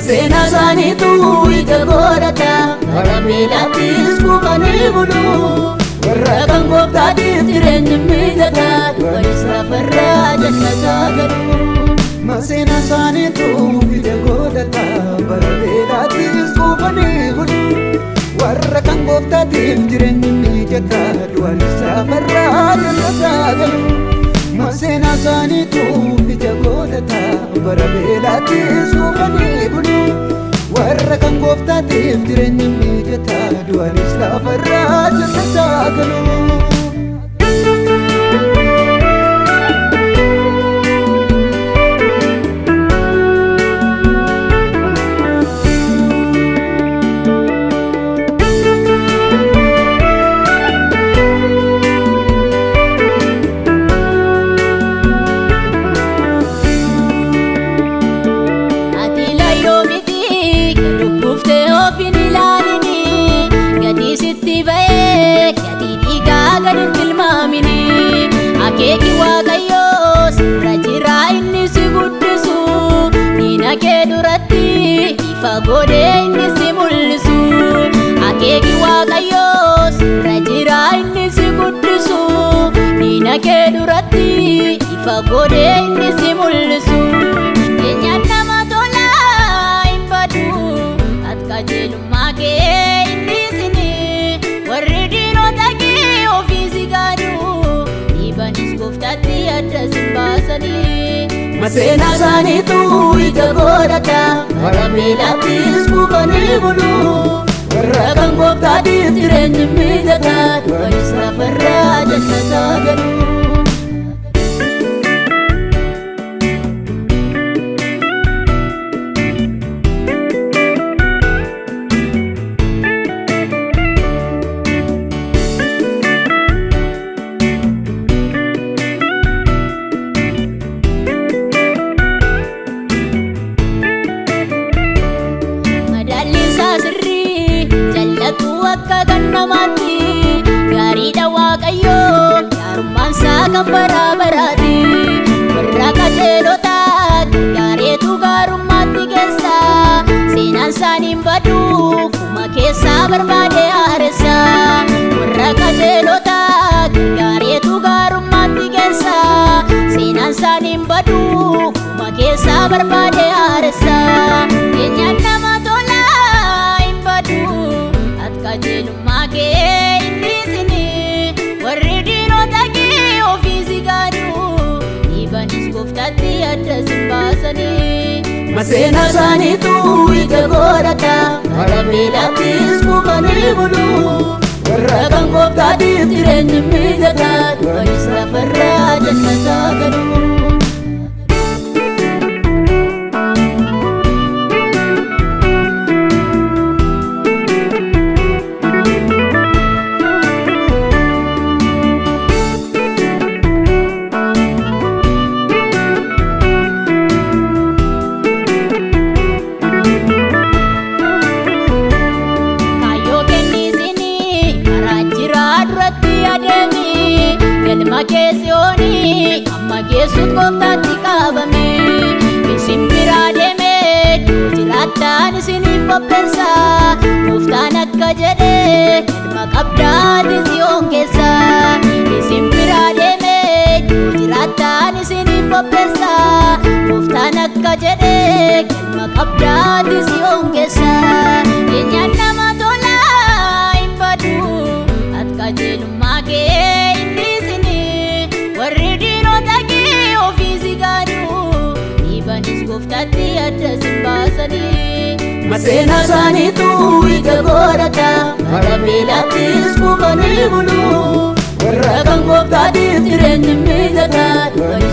Masena sanitu ija godhata Barabeelaattis kufanii bulu warra kan gooftaatiif jireenya mijataa du'anis lafarraa jannataa galu. Masena sanitu ija godhata Barabeelaattis kufanii bulu warra kan gooftaatiif jireenya mijataa du'anis lafarraa jannataa galu. Masena sanitu ija godhata Barabeelaattis kufanii bulu warra kan gooftaatiif jireenya mijataa du'anis lafarraa jannataa galu. Akeeki Waaqayyoos irra jira inni si guddisu diina kee duratti ifa godhee inni si mul'isu. Akeeki Waaqayyoos irra jira inni si guddisu diina kee duratti ifa godhee inni si mul'isu. Keenyaan nama tolaa hin badu ati qajeelummaa kee inni sini warri diinota kee ofii si gaadu. Banis gooftaatti adda sin baasanii. Masena sanitu ija godhata Barabeelaattis kufanii bulu warra kan gooftaatiif jireenya mijataa du'anis lafarraa jannataa galu. Akka kan namaatti gaariidha Waaqayyoo gaarummaan isaa kan bara baraati. Warra qajeelotaa gaareetu gaarummaatti geessa seenaan isaanii hin badu kuma keessaa barbaade haaressa. Warra qajeelotaa gaareetu gaarummaatti geessa seenaan isaanii hin badu kuma keessaa barbaade haaressa. Keenyaan nama tolaa hin badu qajeelummaa kee inni sini warri diinota kee ofii si gaadu dhiibanis gooftaatti adda sin baasanii. Masena sanitu ija godhata Barabeelaattis kufanii bulu warra kan gooftaatiif jireenya mijataa du'anis lafarraa jannataa galu. Galma keessiyooni amma geessuut gooftaatti qabame isin biraa deeme jiraattaan isiniif qopheessa gooftaan akka jedhe galma qabdaati Xiyoon keessa. Isin biraa deeme jiraattaan isiniif qopheessa gooftaan akka jedhe galma qabdaati Xiyoon keessa. Keenyaan nama tolaa hin badu ati qajeelummaa kee warri diinota kee ofii si gaadu dhiibanis gooftaatti adda sin baasanii. Masena sanitu ija godhata Barabeelaattis kufanii bulu warra kan gooftaatiif jireenya mijataa du'anis